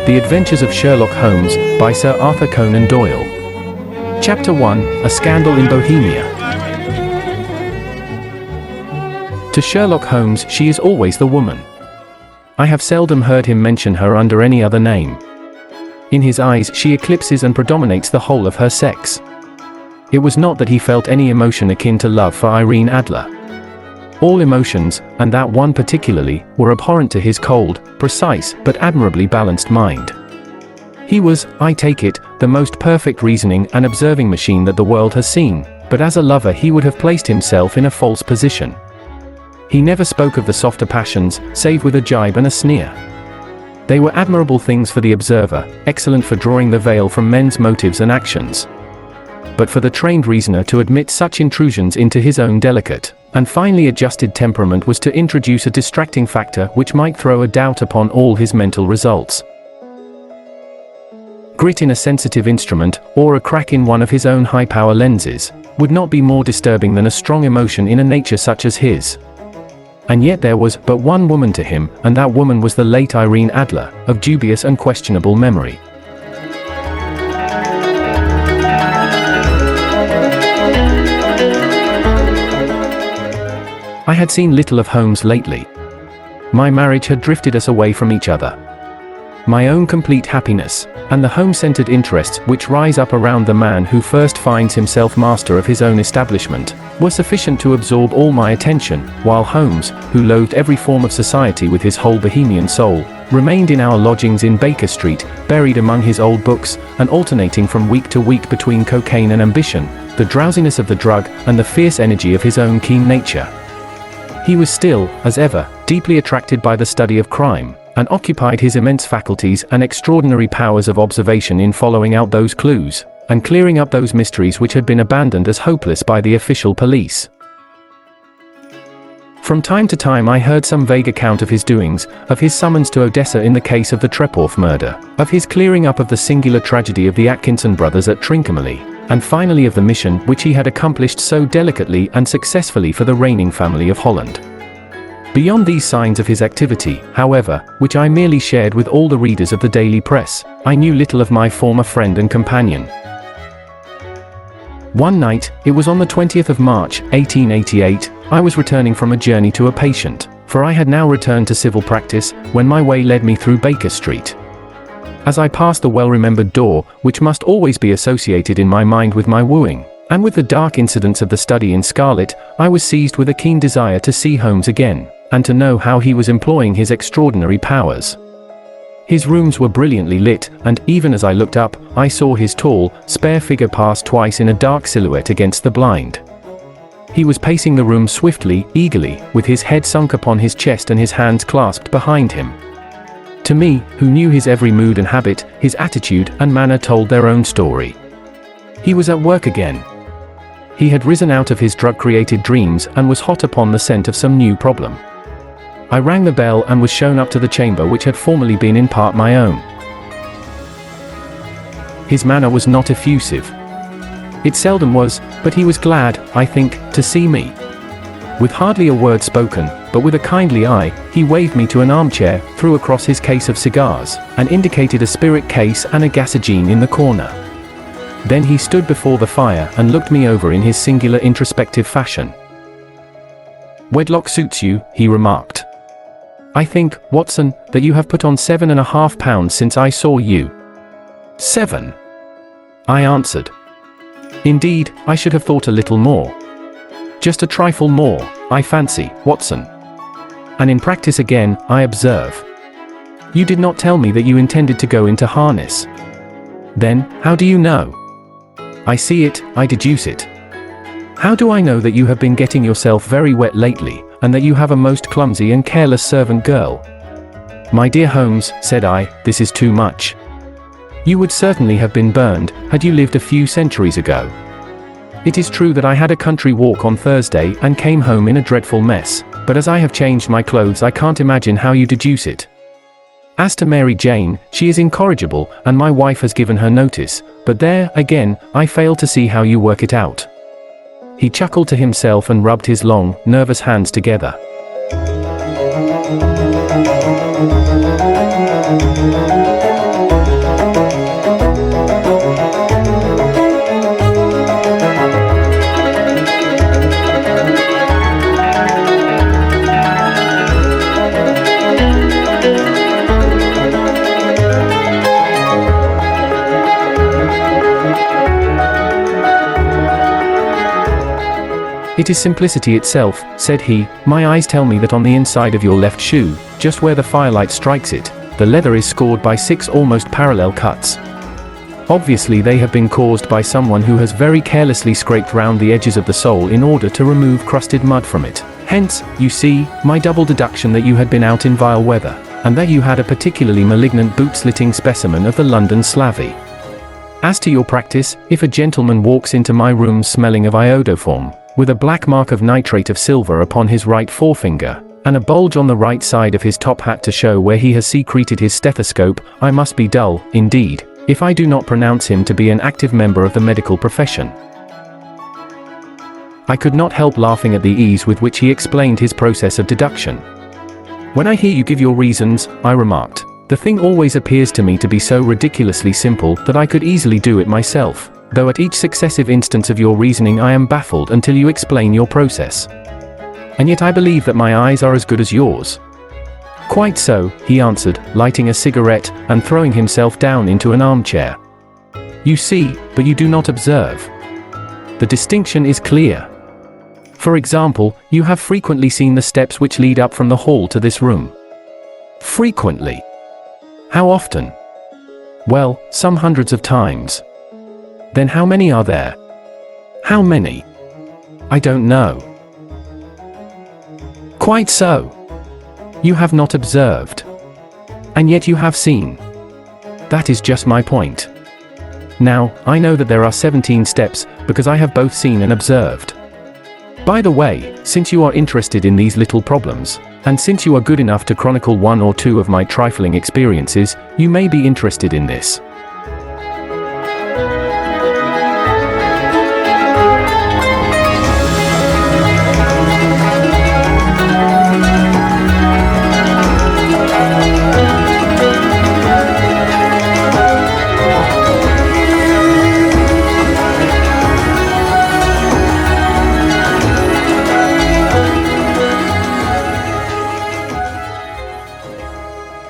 The Adventures of Sherlock Holmes, by Sir Arthur Conan Doyle. Chapter 1, A Scandal in Bohemia. To Sherlock Holmes she is always the woman. I have seldom heard him mention her under any other name. In his eyes she eclipses and predominates the whole of her sex. It was not that he felt any emotion akin to love for Irene Adler. All emotions, and that one particularly, were abhorrent to his cold, precise, but admirably balanced mind. He was, I take it, the most perfect reasoning and observing machine that the world has seen, but as a lover he would have placed himself in a false position. He never spoke of the softer passions, save with a jibe and a sneer. They were admirable things for the observer, excellent for drawing the veil from men's motives and actions. But for the trained reasoner to admit such intrusions into his own delicate and finely adjusted temperament was to introduce a distracting factor which might throw a doubt upon all his mental results. Grit in a sensitive instrument, or a crack in one of his own high-power lenses, would not be more disturbing than a strong emotion in a nature such as his. And yet there was but one woman to him, and that woman was the late Irene Adler, of dubious and questionable memory. I had seen little of Holmes lately. My marriage had drifted us away from each other. My own complete happiness, and the home-centered interests which rise up around the man who first finds himself master of his own establishment, were sufficient to absorb all my attention, while Holmes, who loathed every form of society with his whole Bohemian soul, remained in our lodgings in Baker Street, buried among his old books, and alternating from week to week between cocaine and ambition, the drowsiness of the drug, and the fierce energy of his own keen nature. He was still, as ever, deeply attracted by the study of crime, and occupied his immense faculties and extraordinary powers of observation in following out those clues, and clearing up those mysteries which had been abandoned as hopeless by the official police. From time to time I heard some vague account of his doings, of his summons to Odessa in the case of the Trepoff murder, of his clearing up of the singular tragedy of the Atkinson brothers at Trincomalee, and finally of the mission which he had accomplished so delicately and successfully for the reigning family of Holland. Beyond these signs of his activity, however, which I merely shared with all the readers of the daily press, I knew little of my former friend and companion. One night, it was on the 20th of March, 1888, I was returning from a journey to a patient, for I had now returned to civil practice, when my way led me through Baker Street. As I passed the well-remembered door, which must always be associated in my mind with my wooing, and with the dark incidents of the study in scarlet, I was seized with a keen desire to see Holmes again, and to know how he was employing his extraordinary powers. His rooms were brilliantly lit, and even as I looked up, I saw his tall, spare figure pass twice in a dark silhouette against the blind. He was pacing the room swiftly, eagerly, with his head sunk upon his chest and his hands clasped behind him. To me, who knew his every mood and habit, his attitude and manner told their own story. He was at work again. He had risen out of his drug-created dreams and was hot upon the scent of some new problem. I rang the bell and was shown up to the chamber which had formerly been in part my own. His manner was not effusive. It seldom was, but he was glad, I think, to see me. With hardly a word spoken, but with a kindly eye, he waved me to an armchair, threw across his case of cigars, and indicated a spirit case and a gasogene in the corner. Then he stood before the fire and looked me over in his singular introspective fashion. "Wedlock suits you," he remarked. "I think, Watson, that you have put on £7.5 since I saw you." "7?" I answered. "Indeed, I should have thought a little more. Just a trifle more, I fancy, Watson." And in practice again, I observe. You did not tell me that you intended to go into harness. Then, how do you know? I see it, I deduce it. How do I know that you have been getting yourself very wet lately, and that you have a most clumsy and careless servant girl? My dear Holmes, said I, this is too much. You would certainly have been burned, had you lived a few centuries ago. It is true that I had a country walk on Thursday and came home in a dreadful mess, but as I have changed my clothes I can't imagine how you deduce it. As to Mary Jane, she is incorrigible, and my wife has given her notice, but there, again, I fail to see how you work it out. He chuckled to himself and rubbed his long, nervous hands together. It is simplicity itself, said he. My eyes tell me that on the inside of your left shoe, just where the firelight strikes it, the leather is scored by 6 almost parallel cuts. Obviously they have been caused by someone who has very carelessly scraped round the edges of the sole in order to remove crusted mud from it. Hence, you see, my double deduction that you had been out in vile weather, and that you had a particularly malignant boot-slitting specimen of the London slavey. As to your practice, if a gentleman walks into my room smelling of iodoform, with a black mark of nitrate of silver upon his right forefinger, and a bulge on the right side of his top hat to show where he has secreted his stethoscope, I must be dull, indeed, if I do not pronounce him to be an active member of the medical profession. I could not help laughing at the ease with which he explained his process of deduction. When I hear you give your reasons, I remarked, the thing always appears to me to be so ridiculously simple that I could easily do it myself, though at each successive instance of your reasoning I am baffled until you explain your process. And yet I believe that my eyes are as good as yours. Quite so, he answered, lighting a cigarette and throwing himself down into an armchair. You see, but you do not observe. The distinction is clear. For example, you have frequently seen the steps which lead up from the hall to this room. Frequently. How often? Well, some hundreds of times. Then how many are there? How many? I don't know. Quite so. You have not observed. And yet you have seen. That is just my point. Now, I know that there are 17 steps, because I have both seen and observed. By the way, since you are interested in these little problems, and since you are good enough to chronicle 1 or 2 of my trifling experiences, you may be interested in this.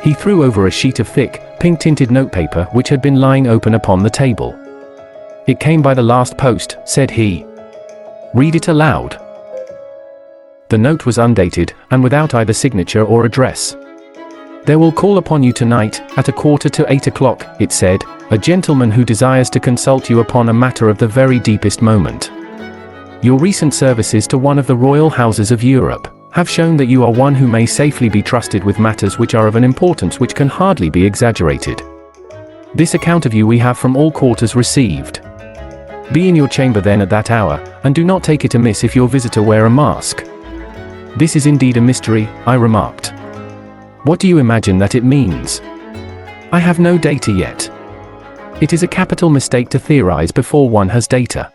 He threw over a sheet of thick, pink-tinted notepaper which had been lying open upon the table. It came by the last post, said he. Read it aloud. The note was undated, and without either signature or address. There will call upon you tonight, at 7:45, it said, a gentleman who desires to consult you upon a matter of the very deepest moment. Your recent services to one of the royal houses of Europe have shown that you are one who may safely be trusted with matters which are of an importance which can hardly be exaggerated. This account of you we have from all quarters received. Be in your chamber then at that hour, and do not take it amiss if your visitor wear a mask. This is indeed a mystery, I remarked. What do you imagine that it means? I have no data yet. It is a capital mistake to theorize before one has data.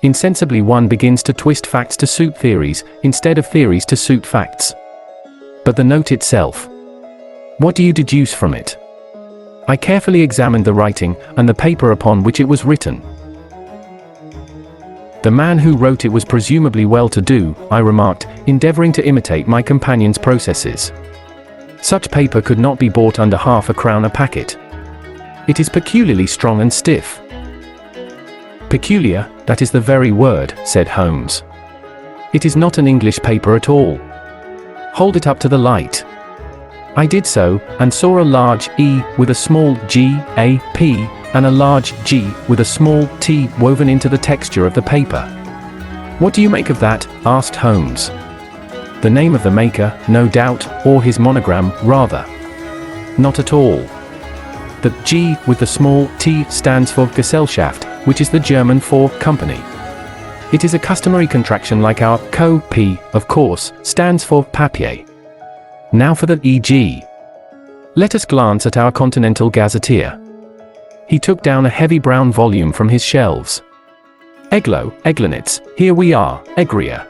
Insensibly one begins to twist facts to suit theories, instead of theories to suit facts. But the note itself. What do you deduce from it? I carefully examined the writing, and the paper upon which it was written. The man who wrote it was presumably well-to-do, I remarked, endeavoring to imitate my companion's processes. Such paper could not be bought under £0.50 a packet. It is peculiarly strong and stiff. Peculiar, that is the very word, said Holmes. It is not an English paper at all. Hold it up to the light." I did so, and saw a large E with a small g, a p, and a large G with a small t woven into the texture of the paper. "What do you make of that?" asked Holmes. The name of the maker, no doubt, or his monogram, rather. Not at all. The G with the small t stands for Gesellschaft, which is the German for company. It is a customary contraction like our Co-P, of course, stands for papier. Now for the EG. Let us glance at our Continental Gazetteer. He took down a heavy brown volume from his shelves. Eglo, Eglinitz, here we are, Egria.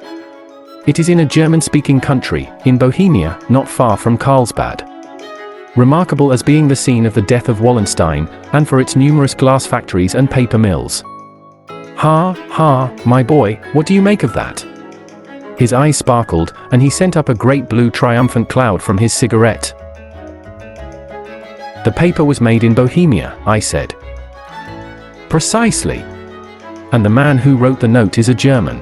It is in a German-speaking country, in Bohemia, not far from Carlsbad. Remarkable as being the scene of the death of Wallenstein, and for its numerous glass factories and paper mills. "Ha, ha, my boy, what do you make of that?" His eyes sparkled, and he sent up a great blue triumphant cloud from his cigarette. "The paper was made in Bohemia," I said. "Precisely. And the man who wrote the note is a German.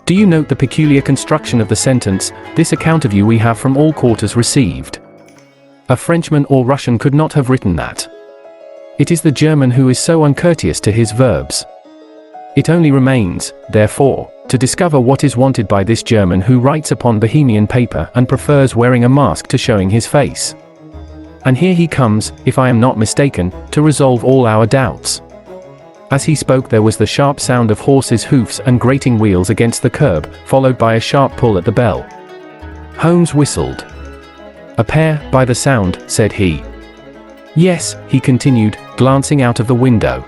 Do you note the peculiar construction of the sentence, 'This account of you we have from all quarters received'? A Frenchman or Russian could not have written that. It is the German who is so uncourteous to his verbs. It only remains, therefore, to discover what is wanted by this German who writes upon Bohemian paper and prefers wearing a mask to showing his face. And here he comes, if I am not mistaken, to resolve all our doubts." As he spoke there was the sharp sound of horses' hoofs and grating wheels against the curb, followed by a sharp pull at the bell. Holmes whistled. "A pair, by the sound," said he. "Yes," he continued, glancing out of the window.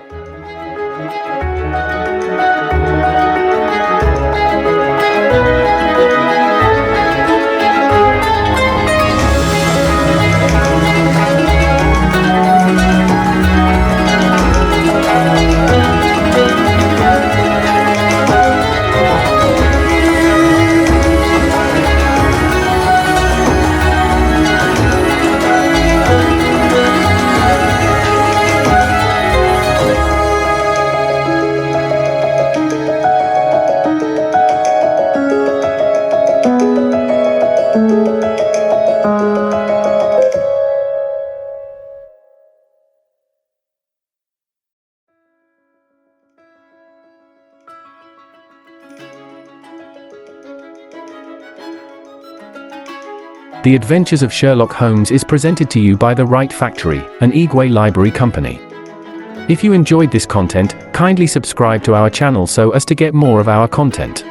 The Adventures of Sherlock Holmes is presented to you by The Right Factory, an Igwe library company. If you enjoyed this content, kindly subscribe to our channel so as to get more of our content.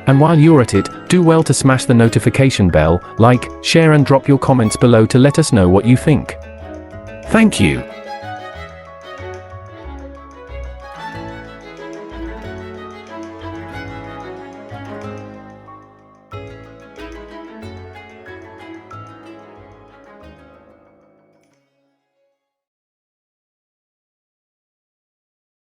And while you're at it, do well to smash the notification bell, like, share and drop your comments below to let us know what you think. Thank you.